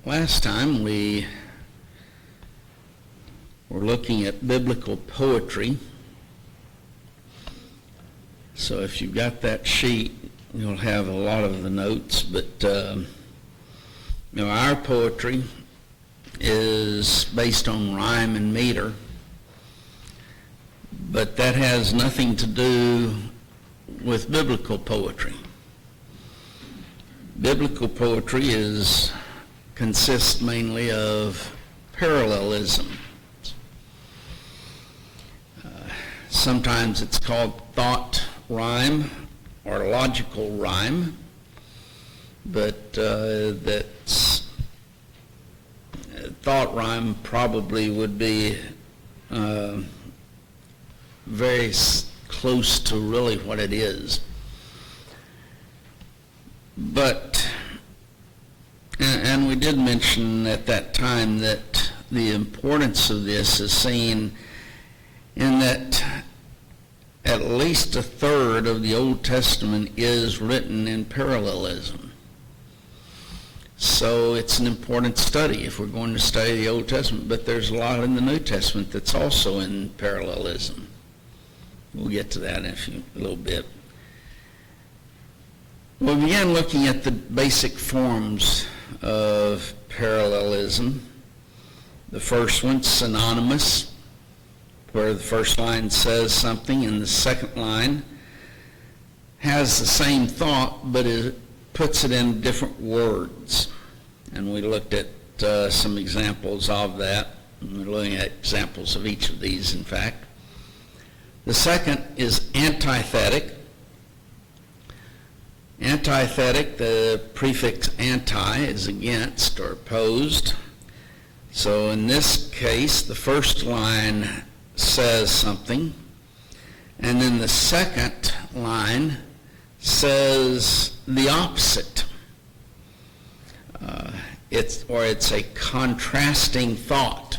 Last time we were looking at biblical poetry. So if you've got that sheet, you'll have a lot of the notes. But our poetry is based on rhyme and meter. But that has nothing to do with biblical poetry. Biblical poetry consists mainly of parallelism. Sometimes it's called thought rhyme or logical rhyme, but thought rhyme probably would be very close to really what it is. But, and we did mention at that time that the importance of this is seen in that at least a third of the Old Testament is written in parallelism. So it's an important study if we're going to study the Old Testament, but there's a lot in the New Testament that's also in parallelism. We'll get to that in a little bit. We began looking at the basic forms of parallelism. The first one, synonymous, where the first line says something and the second line has the same thought, but it puts it in different words. And we looked at some examples of that. We're looking at examples of each of these, in fact. The second is antithetic. Antithetic, the prefix anti is against or opposed. So in this case, the first line says something, and then the second line says the opposite. It's a contrasting thought.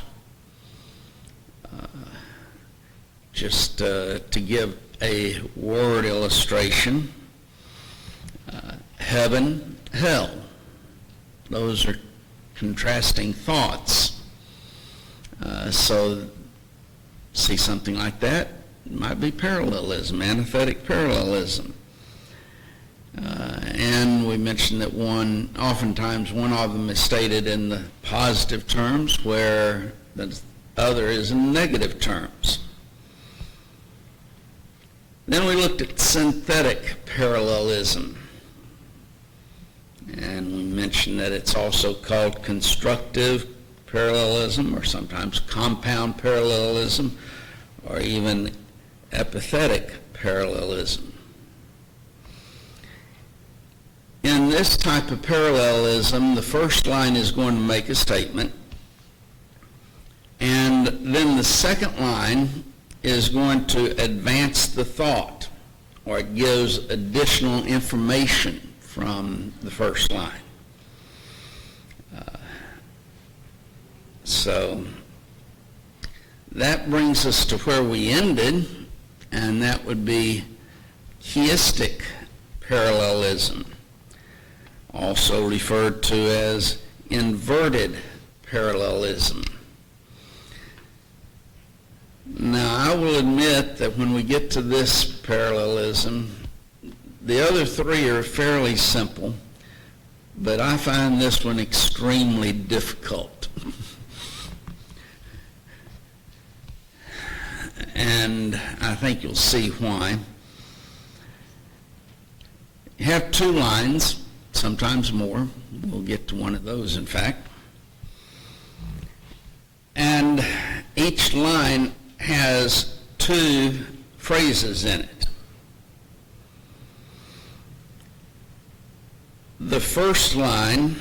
Just to give a word illustration, heaven, hell. Those are contrasting thoughts. So see something like that, it might be parallelism, antithetic parallelism. And we mentioned that oftentimes one of them is stated in the positive terms, where the other is in negative terms. Then we looked at synthetic parallelism. And we mentioned that it's also called constructive parallelism, or sometimes compound parallelism, or even epithetic parallelism. In this type of parallelism, the first line is going to make a statement, and then the second line is going to advance the thought, or it gives additional information from the first line. So that brings us to where we ended, and that would be chiastic parallelism, also referred to as inverted parallelism. Now, I will admit that when we get to this parallelism, the other three are fairly simple, but I find this one extremely difficult. And I think you'll see why. You have two lines, sometimes more. We'll get to one of those, in fact. And each line has two phrases in it. The first line,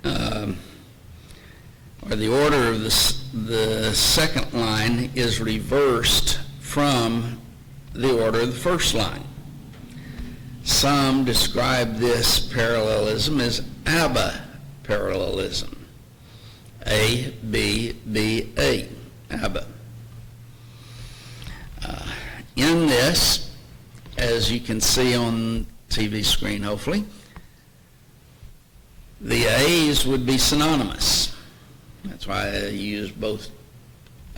or the order of the second line, is reversed from the order of the first line. Some describe this parallelism as ABBA parallelism. A, B, B, A, ABBA. In this, as you can see on TV screen hopefully, The A's would be synonymous. That's why I use both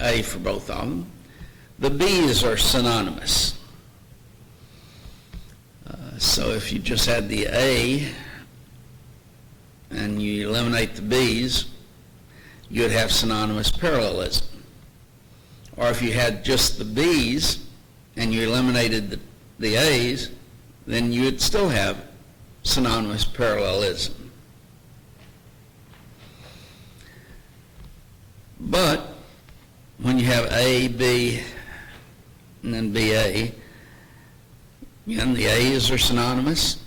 A for both of them. The B's are synonymous. So if you just had the A and you eliminate the B's, you'd have synonymous parallelism. Or if you had just the B's and you eliminated the A's, then you would still have synonymous parallelism. But when you have A, B, and then BA, again, the A's are synonymous,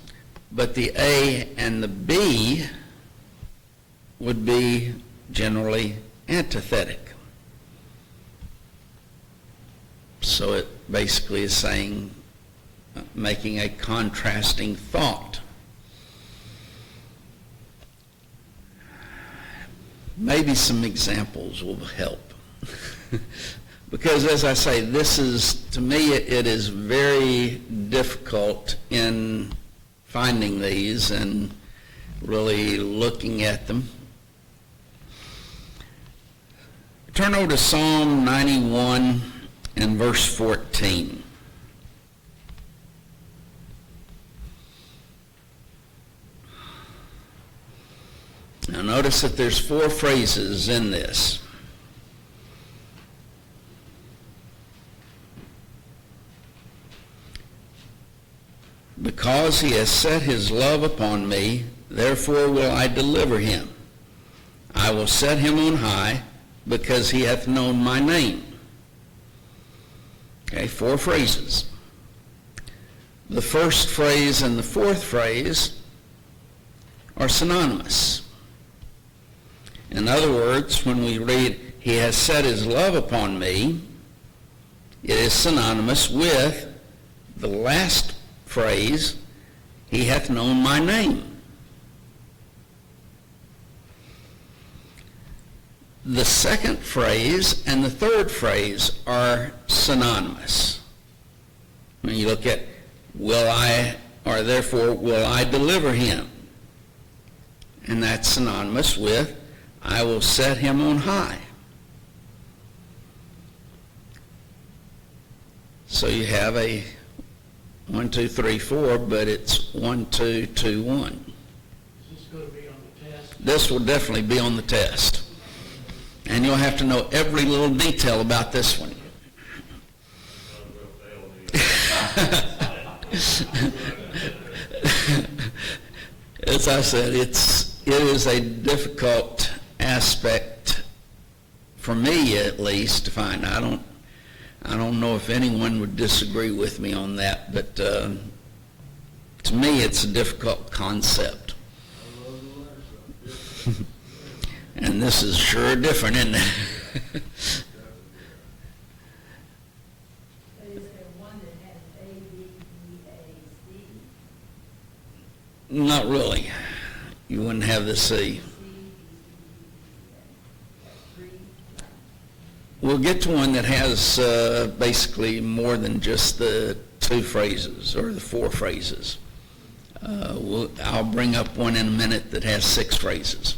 but the A and the B would be generally antithetic. So it basically is saying, making a contrasting thought. Maybe some examples will help. Because as I say, this is, to me, it is very difficult in finding these and really looking at them. Turn over to Psalm 91 and verse 14. Now notice that there's 4 phrases in this. Because he has set his love upon me, therefore will I deliver him. I will set him on high, because he hath known my name. Okay, 4 phrases. The first phrase and the fourth phrase are synonymous. In other words, when we read, he has set his love upon me, it is synonymous with the last phrase, he hath known my name. The second phrase and the third phrase are synonymous. When you look at will I, or therefore will I deliver him, and that's synonymous with I will set him on high. So you have a 1, 2, 3, 4, but it's 1, 2, 2, 1. Is this going to be on the test? This will definitely be on the test. And you'll have to know every little detail about this one. As I said, it is a difficult aspect, for me at least, to find. I don't know if anyone would disagree with me on that, but to me it's a difficult concept. And this is sure different, isn't it? But is there one that has A, B, E, A, C? Not really. You wouldn't have the C. We'll get to one that has basically more than just the 2 phrases or the 4 phrases. I'll bring up one in a minute that has 6 phrases.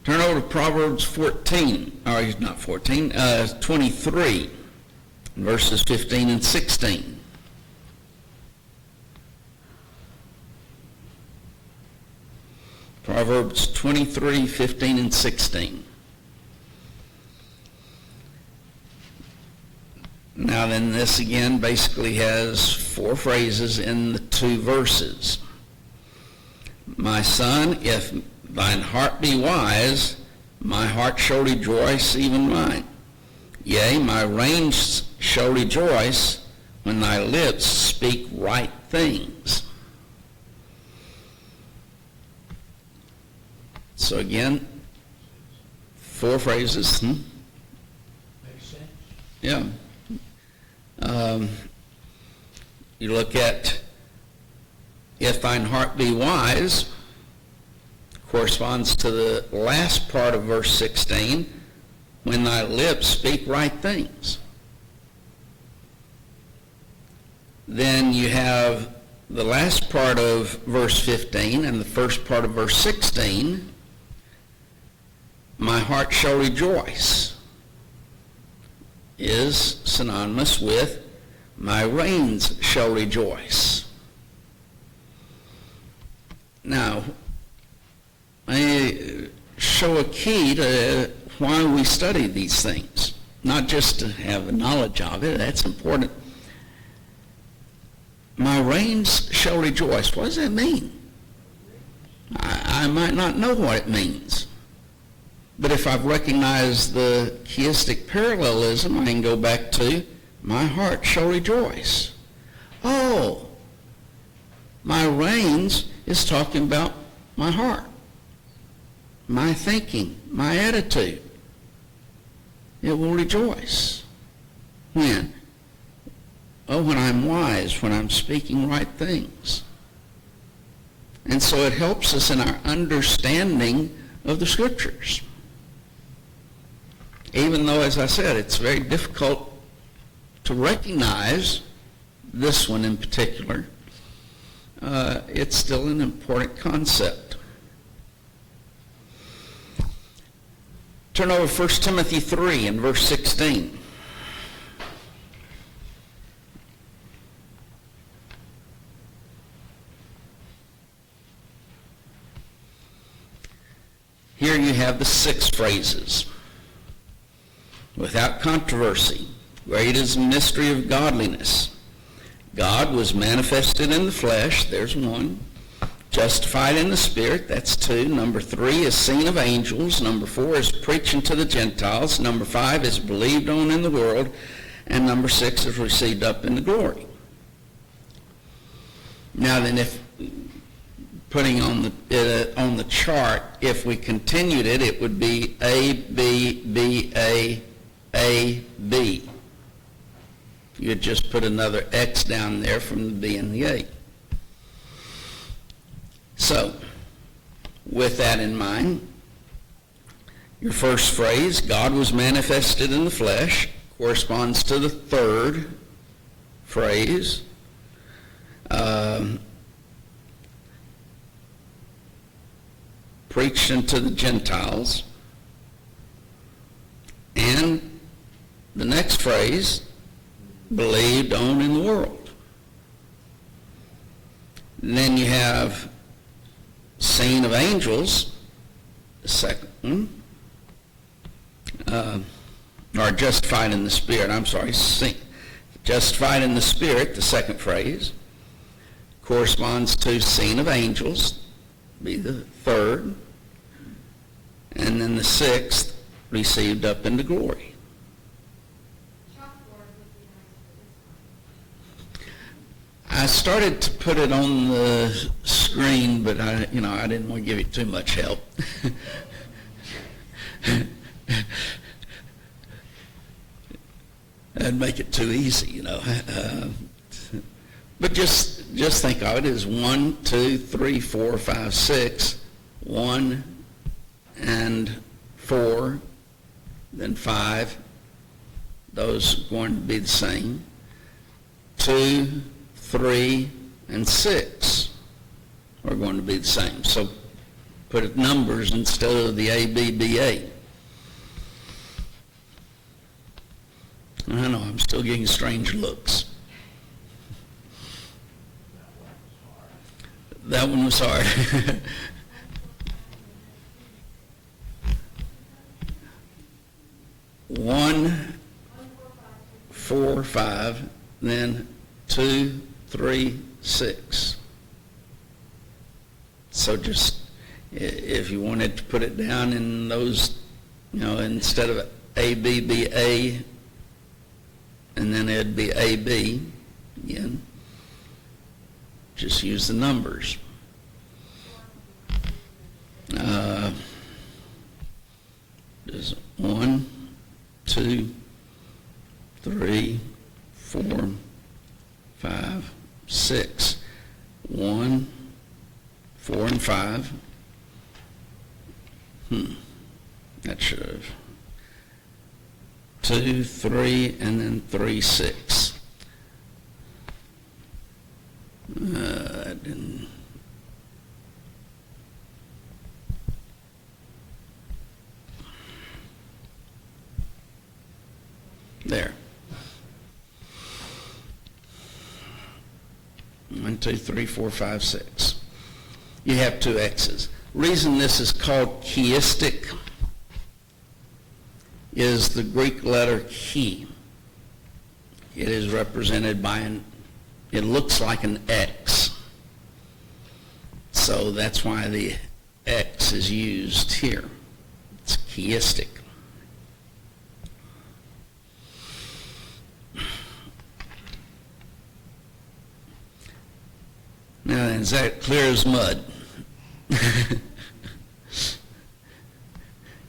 Turn over to Proverbs 14, or not 14, 23, verses 15 and 16. Proverbs 23, 15 and 16. Now then, this again basically has 4 phrases in the 2 verses. My son, if thine heart be wise, my heart shall rejoice, even mine. Yea, my reins shall rejoice when thy lips speak right things. So again, 4 phrases. Makes sense. Yeah. You look at, if thine heart be wise, corresponds to the last part of verse 16, when thy lips speak right things. Then you have the last part of verse 15 and the first part of verse 16. My heart shall rejoice is synonymous with my reins shall rejoice. Now, I show a key to why we study these things. Not just to have a knowledge of it, that's important. My reins shall rejoice. What does that mean? I might not know what it means. But if I've recognized the chiastic parallelism, I can go back to, my heart shall rejoice. Oh, my reins is talking about my heart, my thinking, my attitude. It will rejoice. When? Oh, when I'm wise, when I'm speaking right things. And so it helps us in our understanding of the Scriptures. Even though, as I said, it's very difficult to recognize this one in particular, it's still an important concept. Turn over 1 Timothy 3 and verse 16. Here you have the 6 phrases. Without controversy, great is the mystery of godliness. God was manifested in the flesh, there's 1. Justified in the Spirit, that's 2. Number 3 is seen of angels. Number 4 is preaching to the Gentiles. Number 5 is believed on in the world. And number 6 is received up into glory. Now then, if putting on the chart, if we continued it, it would be A, B, B, A, B. You'd just put another X down there from the B and the A. So, with that in mind, your first phrase, God was manifested in the flesh, corresponds to the third phrase. Preached unto the Gentiles. And the next phrase, believed on in the world. And then you have seen of angels, the second one, or justified in the Spirit, justified in the Spirit, the second phrase, corresponds to seen of angels, be the third, and then the 6th, received up into glory. I started to put it on the screen, but I didn't want to give it too much help. That'd make it too easy, But just think of it as 1, 2, 3, 4, 5, 6, 1 and 4, then 5. Those are going to be the same. 2, 3, and 6 are going to be the same. So put it numbers instead of the A, B, B, A. I know, I'm still getting strange looks. That one was hard. 1, 4, 5, then 2, 3, 6. So just, if you wanted to put it down in those, instead of A, B, B, A, and then it'd be A, B again. Just use the numbers. There's 1, 2, 3, 4, 5, 6. 1, 4, and 5. That should have. 2, 3, and then 3, 6. That didn't. There. 1, 2, 3, 4, 5, 6. You have two X's. Reason this is called chiistic is the Greek letter chi. It is represented by it looks like an X. So that's why the X is used here. It's chiistic. Now, is that clear as mud?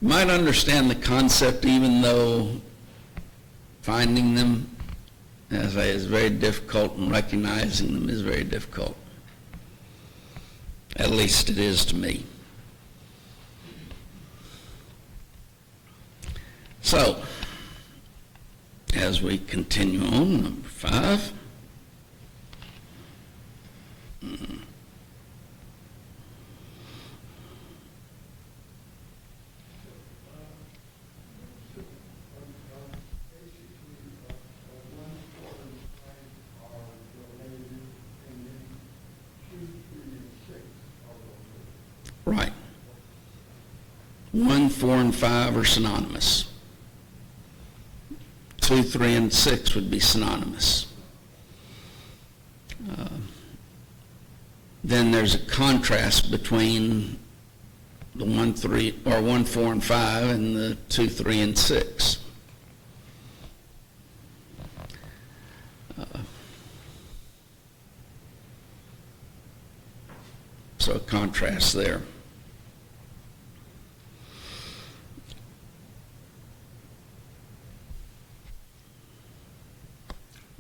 You might understand the concept even though finding them as I is very difficult and recognizing them is very difficult. At least it is to me. So, as we continue on, number 5. Right. 1, 4, and 5 are synonymous. 2, 3, and 6 would be synonymous. Then there's a contrast between the 1, 3, or 1, 4, and 5 and the 2, 3, and 6. So a contrast there.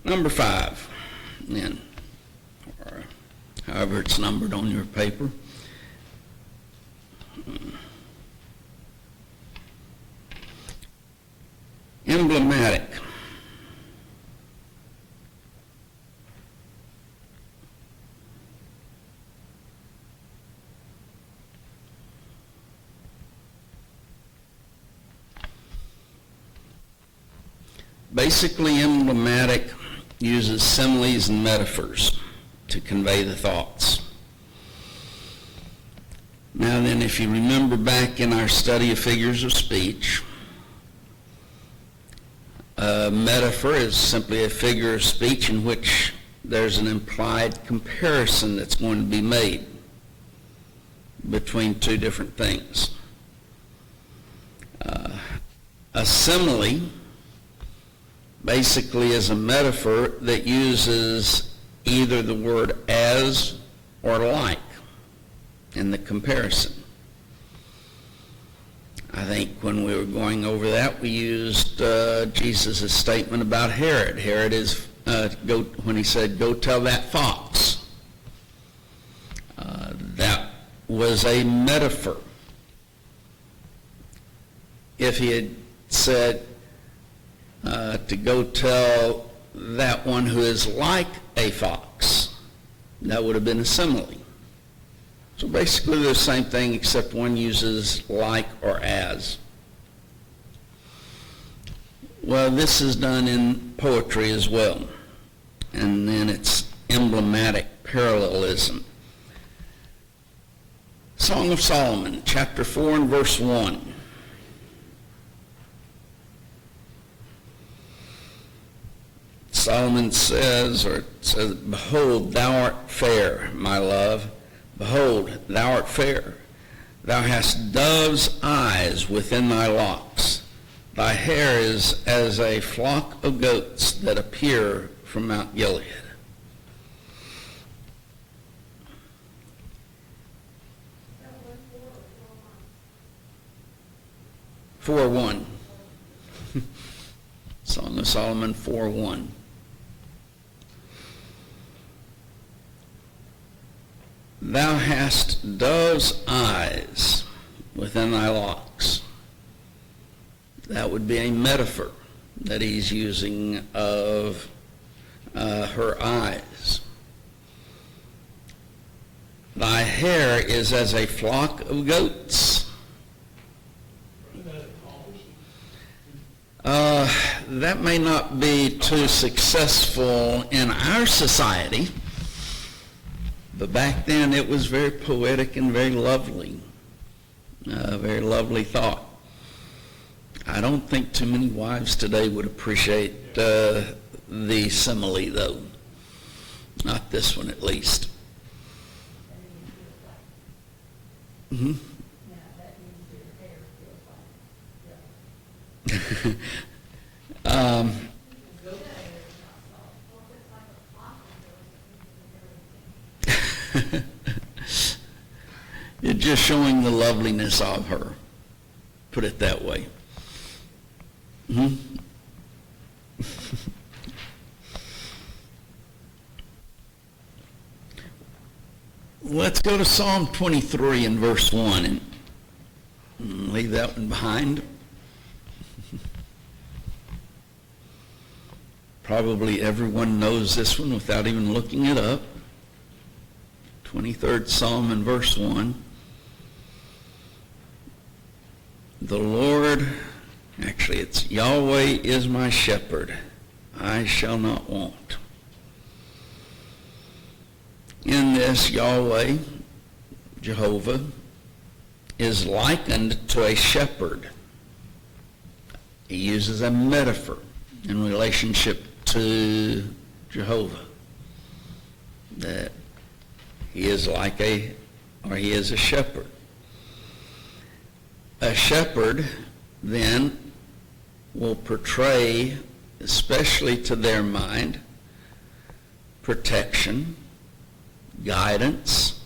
Number 5, then, or however it's numbered on your paper. Emblematic. Basically, emblematic uses similes and metaphors to convey the thoughts. Now then, if you remember back in our study of figures of speech, a metaphor is simply a figure of speech in which there's an implied comparison that's going to be made between two different things. A simile basically is a metaphor that uses either the word as or like in the comparison. I think when we were going over that, we used Jesus' statement about Herod. Herod is, when he said, go tell that fox. That was a metaphor. If he had said, to go tell that one who is like a fox, that would have been a simile. So basically they're the same thing except one uses like or as. Well, this is done in poetry as well. And then it's emblematic parallelism. Song of Solomon, chapter 4 and verse 1. Solomon says, behold, thou art fair, my love. Behold, thou art fair. Thou hast dove's eyes within thy locks. Thy hair is as a flock of goats that appear from Mount Gilead. Four one. Song of Solomon 4:1. Thou hast dove's eyes within thy locks. That would be a metaphor that he's using of her eyes. Thy hair is as a flock of goats. That may not be too successful in our society, but back then it was very poetic and very lovely. Very lovely thought. I don't think too many wives today would appreciate the simile, though. Not this one, at least. Mm-hmm. Now, that means your hair feels like, You're just showing the loveliness of her. Put it that way. Hmm? Let's go to Psalm 23 and verse 1 and leave that one behind. Probably everyone knows this one without even looking it up. 23rd Psalm and verse 1. The Lord, actually it's Yahweh is my shepherd, I shall not want. In this, Yahweh, Jehovah, is likened to a shepherd. He uses a metaphor in relationship to Jehovah, that he is like he is a shepherd. A shepherd then will portray, especially to their mind, protection, guidance,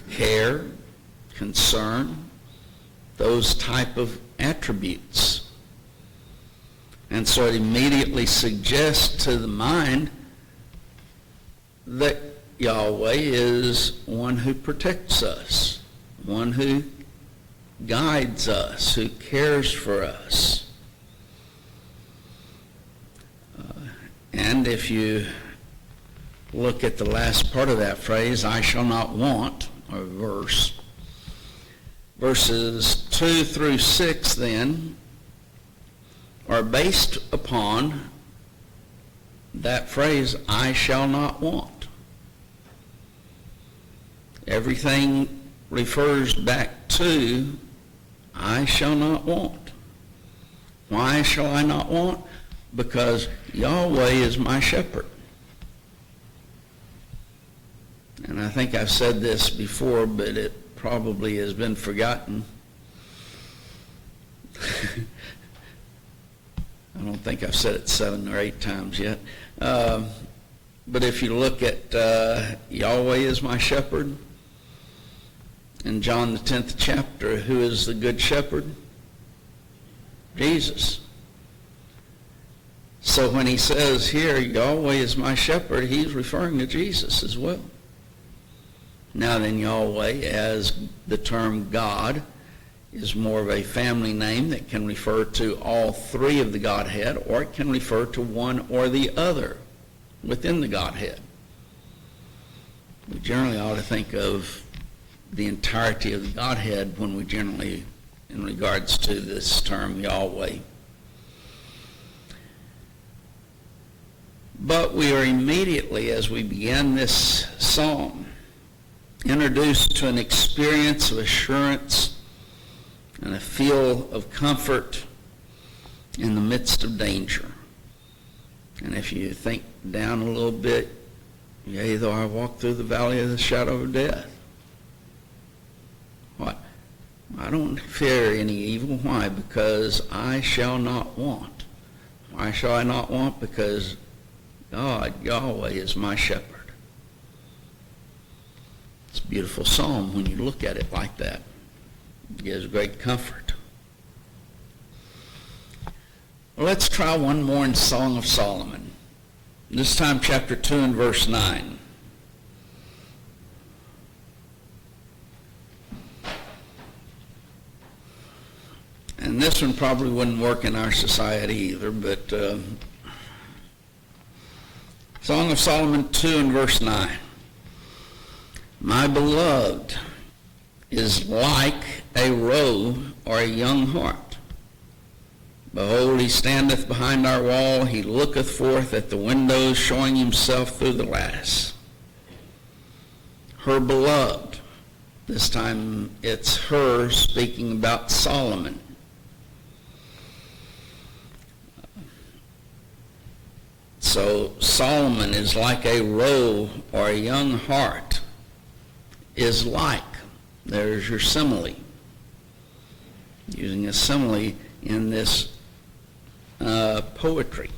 care, concern, those type of attributes. And so it immediately suggests to the mind that Yahweh is one who protects us, one who guides us, who cares for us. And if you look at the last part of that phrase, I shall not want, or verse, verses 2 through 6 then are based upon that phrase, I shall not want. Everything refers back to I shall not want. Why shall I not want? Because Yahweh is my shepherd. And I think I've said this before, but it probably has been forgotten. I don't think I've said it 7 or 8 times yet. But if you look at Yahweh is my shepherd, in John the 10th chapter, who is the good shepherd? Jesus. So when he says here, Yahweh is my shepherd, he's referring to Jesus as well. Now then, Yahweh, as the term God, is more of a family name that can refer to all three of the Godhead, or it can refer to one or the other within the Godhead. We generally ought to think of the entirety of the Godhead when we generally, in regards to this term Yahweh. But we are immediately, as we begin this psalm, introduced to an experience of assurance and a feel of comfort in the midst of danger. And if you think down a little bit, yea, though I walk through the valley of the shadow of death. What? I don't fear any evil. Why? Because I shall not want. Why shall I not want? Because God, Yahweh, is my shepherd. It's a beautiful psalm when you look at it like that. It gives great comfort. Well, let's try one more in Song of Solomon. This time chapter 2 and verse 9. And this one probably wouldn't work in our society either, but Song of Solomon 2 and verse 9. My beloved is like a roe or a young hart. Behold, he standeth behind our wall. He looketh forth at the windows, showing himself through the lattice. Her beloved. This time it's her speaking about Solomon. So Solomon is like a roe or a young hart. Is like. There's your simile. Using a simile in this poetry.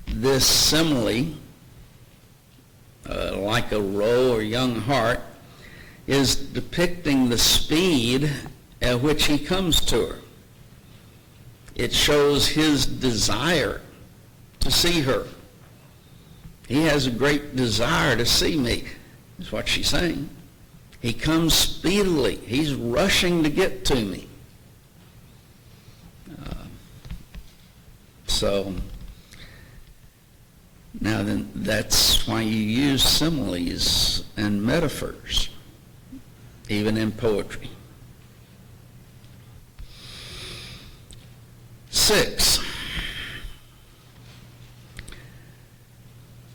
This simile, like a roe or young hart, is depicting the speed at which he comes to her. It shows his desire to see her. He has a great desire to see me, is what she's saying. He comes speedily. He's rushing to get to me. So, now then, that's why you use similes and metaphors, even in poetry. 6,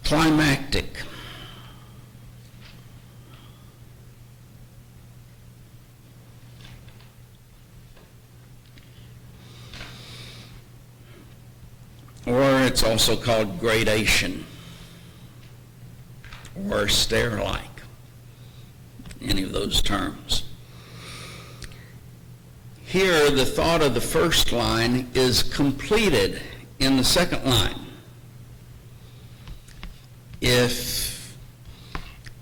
climactic. Or it's also called gradation or stair-like, any of those terms. Here, the thought of the first line is completed in the second line.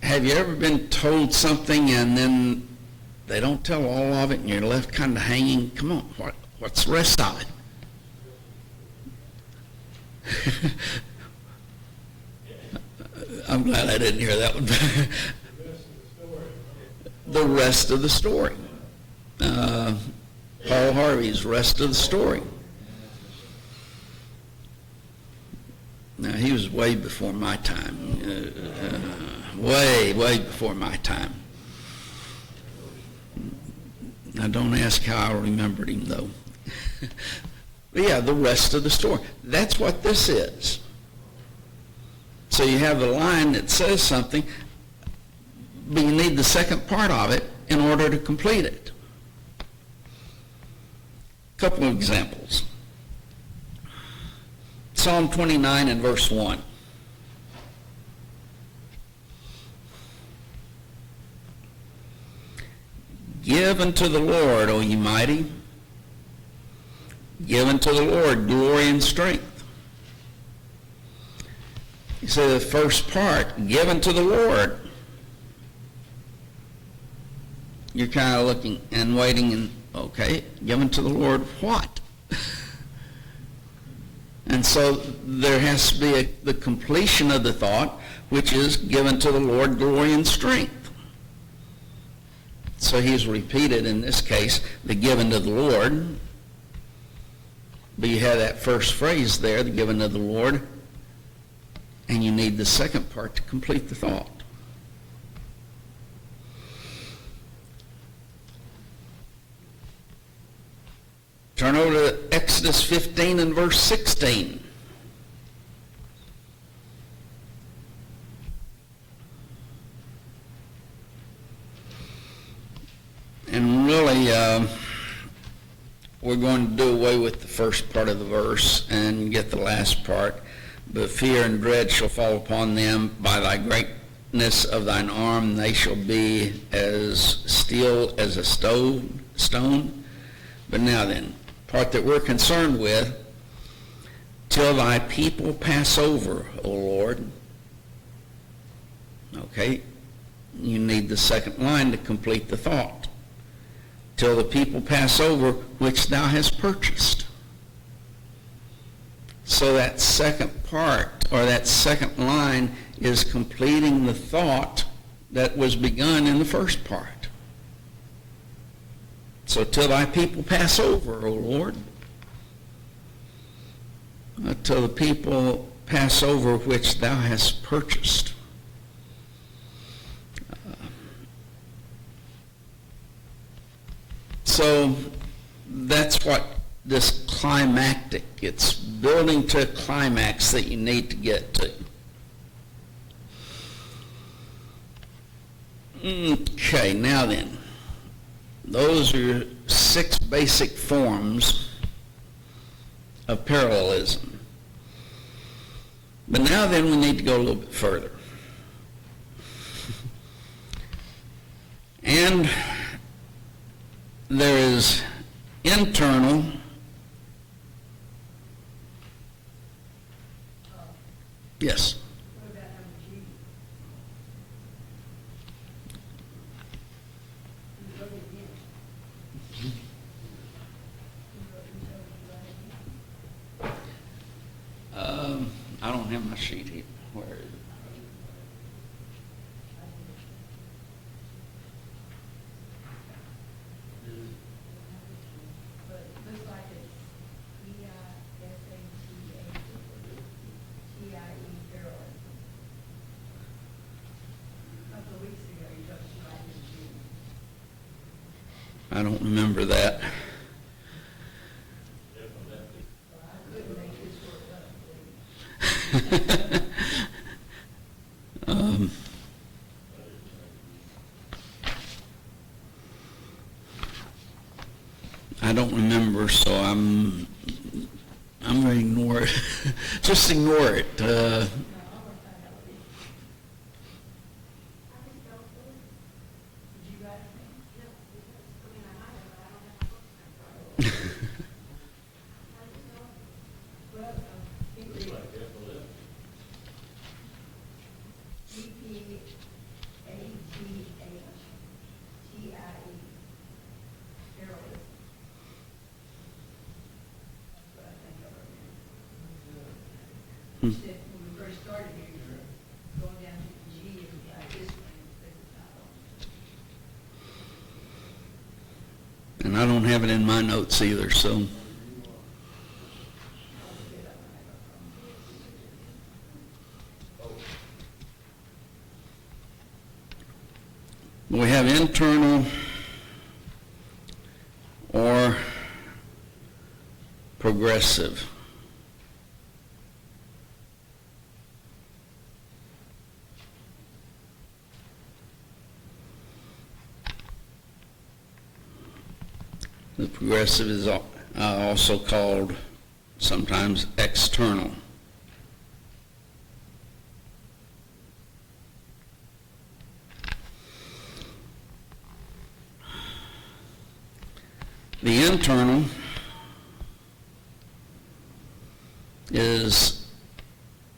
Have you ever been told something and then they don't tell all of it and you're left kind of hanging? Come on, what's the rest of it? I'm glad I didn't hear that one. The rest of the story. Paul Harvey's Rest of the Story. Now, he was way before my time. Way before my time. Now, don't ask how I remembered him, though. But yeah, the rest of the story. That's what this is. So you have a line that says something, but you need the second part of it in order to complete it. A couple of examples. Psalm 29 and verse 1. Give unto the Lord, O ye mighty. Give unto the Lord glory and strength. You say the first part, give unto the Lord. You're kind of looking and waiting and, okay, give unto the Lord what? And so there has to be the completion of the thought, which is give unto the Lord glory and strength. So he's repeated in this case, the given to the Lord. But you have that first phrase there, the given to the Lord, and you need the second part to complete the thought. Turn over to Exodus 15 and verse 16. And really, we're going to do away with the first part of the verse and get the last part. But fear and dread shall fall upon them by thy greatness of thine arm. They shall be as steel as a stone. But now then, part that we're concerned with, till thy people pass over, O Lord. Okay, you need the second line to complete the thought. Till the people pass over, which thou hast purchased. So that second part, or that second line, is completing the thought that was begun in the first part. So till thy people pass over, O Lord. Till the people pass over which thou hast purchased. So that's what this climactic, it's building to a climax that you need to get to. Okay, now then, those are 6 basic forms of parallelism. But now then we need to go a little bit further. And there is internal yes. What about number G? You wrote it again. You wrote it again. I don't have my sheet here. Where is it? But it looks like it's P-I-S-A-T-A-T-I-E parallelism. A couple of weeks ago, you told us you liked it, I don't remember that. Well, I couldn't make this work up, please. um, I don't remember, so I'm going to ignore it. Just ignore it. No, I want to find out what it is. Did you write it? No, because, I mean, I might have, but I don't have a book. Well, keep reading. P-P-A-T-H-T-I-E, parallelism. That's what I think of right now. You said when we first started here, you were going down to the G and like this one, instead of the title. And I don't have it in my notes either, so. We have internal or progressive. The progressive is also called sometimes external. The internal is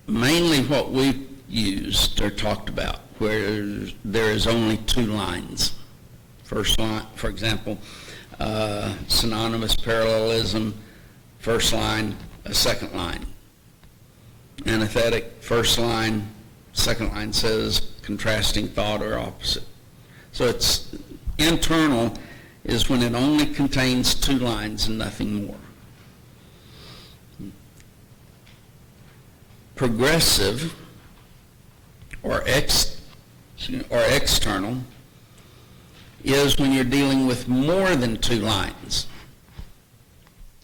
mainly what we've used or talked about, where there is only 2 lines. First line, for example, synonymous parallelism, first line, a second line. Antithetic, first line, second line says contrasting thought or opposite. So it's internal is when it only contains 2 lines and nothing more. Progressive or external is when you're dealing with more than 2 lines.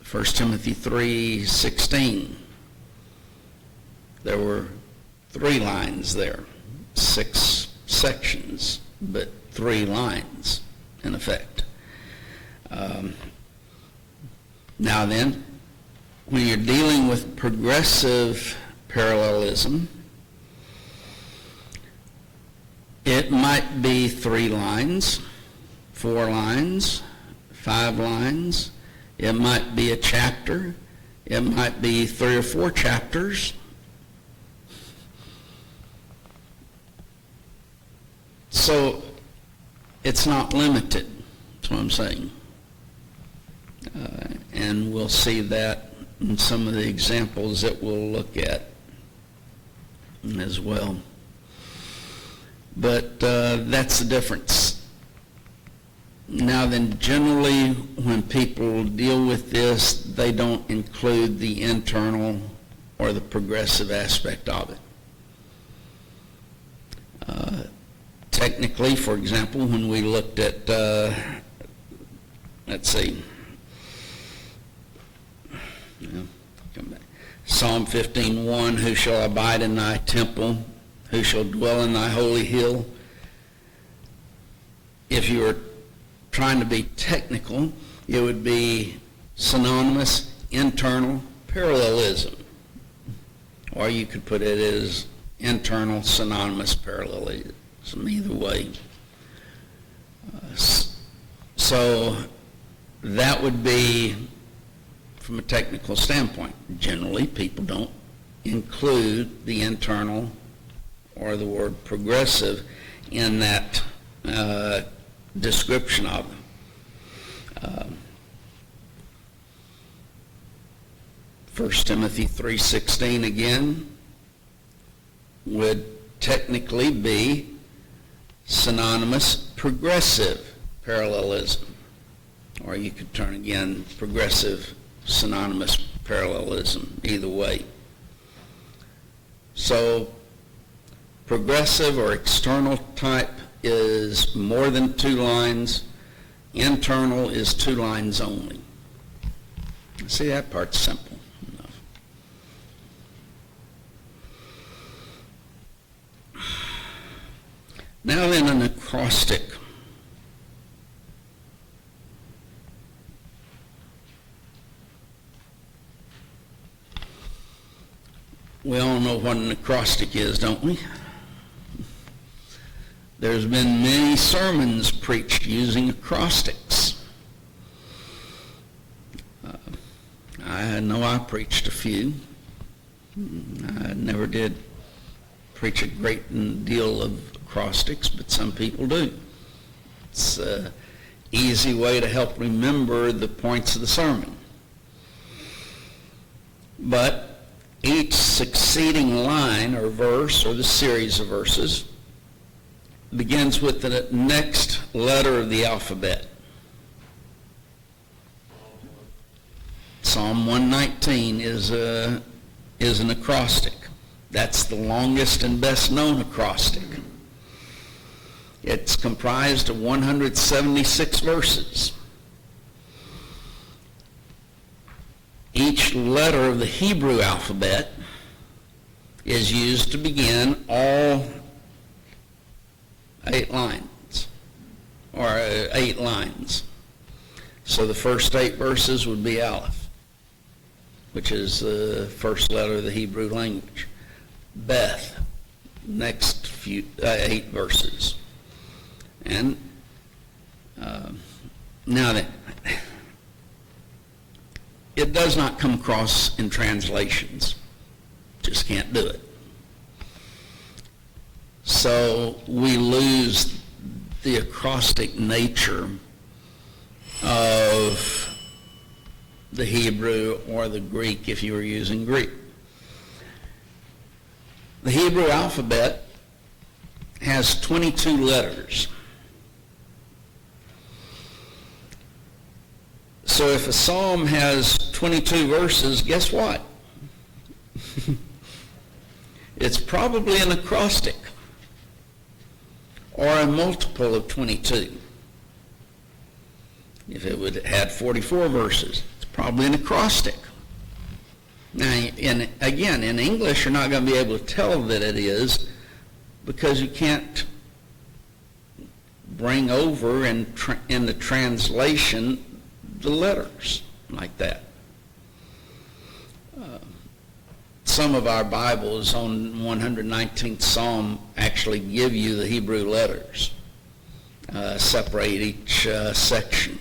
1 Timothy 3:16. There were 3 lines there, 6 sections, but 3 lines in effect. Now then, when you're dealing with progressive parallelism, it might be 3 lines, 4 lines, 5 lines. It might be a chapter. It might be 3 or 4 chapters. So it's not limited, that's what I'm saying. And we'll see that in some of the examples that we'll look at as well. But that's the difference. Now then, generally, when people deal with this, they don't include the internal or the progressive aspect of it. Technically, for example, when we looked at let's see. Come back. Psalm 15:1, who shall abide in thy temple? Who shall dwell in thy holy hill? If you were trying to be technical, it would be synonymous internal parallelism. Or you could put it as internal synonymous parallelism, either way. So that would be from a technical standpoint. Generally, people don't include the internal or the word progressive in that description of them. 1 Timothy 3:16 again would technically be synonymous progressive parallelism. Or you could turn again progressive synonymous parallelism, either way. So progressive or external type is more than 2 lines. Internal is 2 lines only. See, that part's simple enough. Now then, an acrostic. We all know what an acrostic is, don't we? There's been many sermons preached using acrostics. I know I preached a few. I never did preach a great deal of acrostics, but some people do. It's an easy way to help remember the points of the sermon. But each succeeding line or verse or the series of verses begins with the next letter of the alphabet. Psalm 119 is an acrostic. That's the longest and best known acrostic. It's comprised of 176 verses. Each letter of the Hebrew alphabet is used to begin all 8 lines, or 8 lines. So the first 8 verses would be Aleph, which is the first letter of the Hebrew language. Beth, next 8 verses. And now then, it does not come across in translations. Just can't do it. So we lose the acrostic nature of the Hebrew or the Greek if you were using Greek. The Hebrew alphabet has 22 letters. So if a psalm has 22 verses, guess what? It's probably an acrostic or a multiple of 22. If it would had 44 verses, it's probably an acrostic. Now, again, in English, you're not going to be able to tell that it is because you can't bring over in the translation the letters like that. Some of our Bibles on 119th Psalm actually give you the Hebrew letters, separate each section.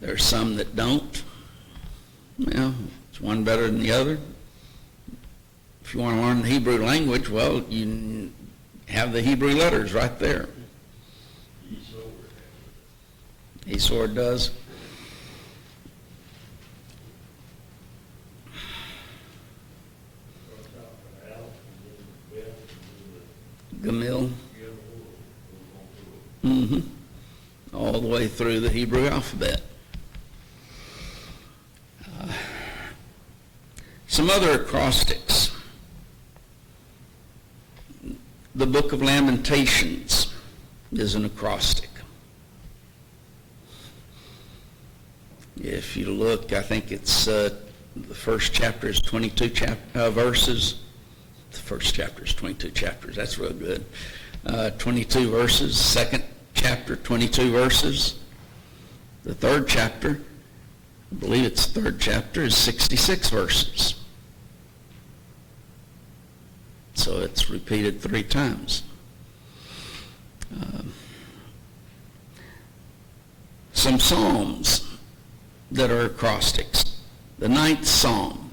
There's some that don't. Well, it's one better than the other. If you want to learn the Hebrew language, well, you have the Hebrew letters right there. Esor does. Gamil. All the way through the Hebrew alphabet. Some other acrostics. The Book of Lamentations is an acrostic. If you look, I think it's the first chapter is 22 verses. The first chapter is 22 chapters. That's real good. 22 verses. Second chapter, 22 verses. The third chapter, I believe it's the third chapter, is 66 verses. So it's repeated 3 times. Some psalms that are acrostics. The 9th Psalm,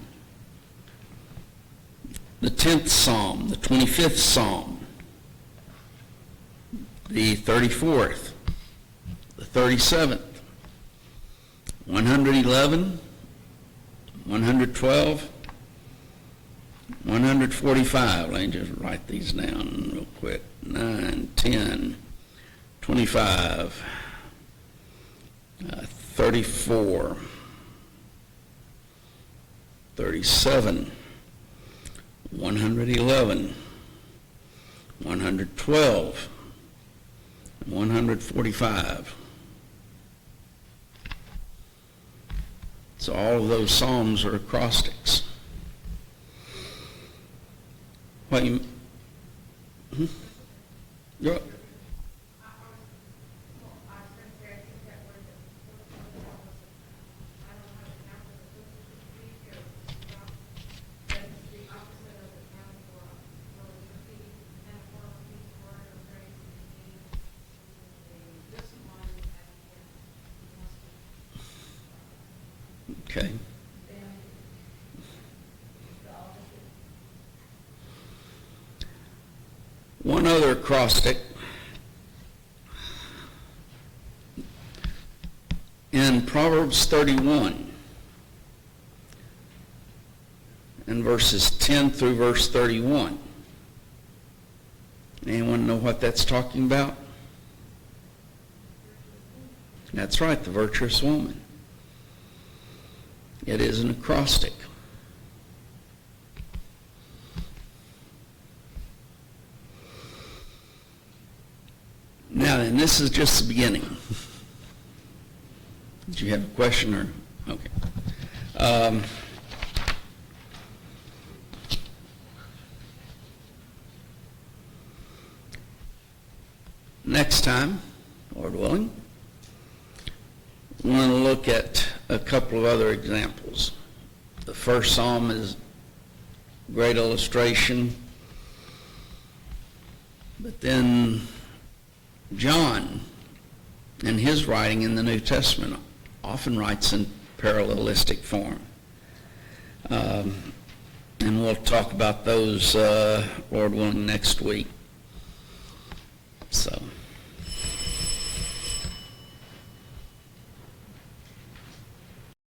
the 10th Psalm, the 25th Psalm, the 34th, the 37th, 111, 112, 145. Let me just write these down real quick. 9, 10, 25, 34, 37, 111, 112, 145. So all of those psalms are acrostics. What you? Go. Okay. One other acrostic in Proverbs 31 and verses 10 through verse 31. Anyone know what that's talking about? That's right, the virtuous woman. It is an acrostic. Now then, this is just the beginning. Did you have a question or? Okay. Next time, Lord willing, we want to look at a couple of other examples. The first psalm is a great illustration, but then John, in his writing in the New Testament, often writes in parallelistic form. And we'll talk about those, Lord willing, next week.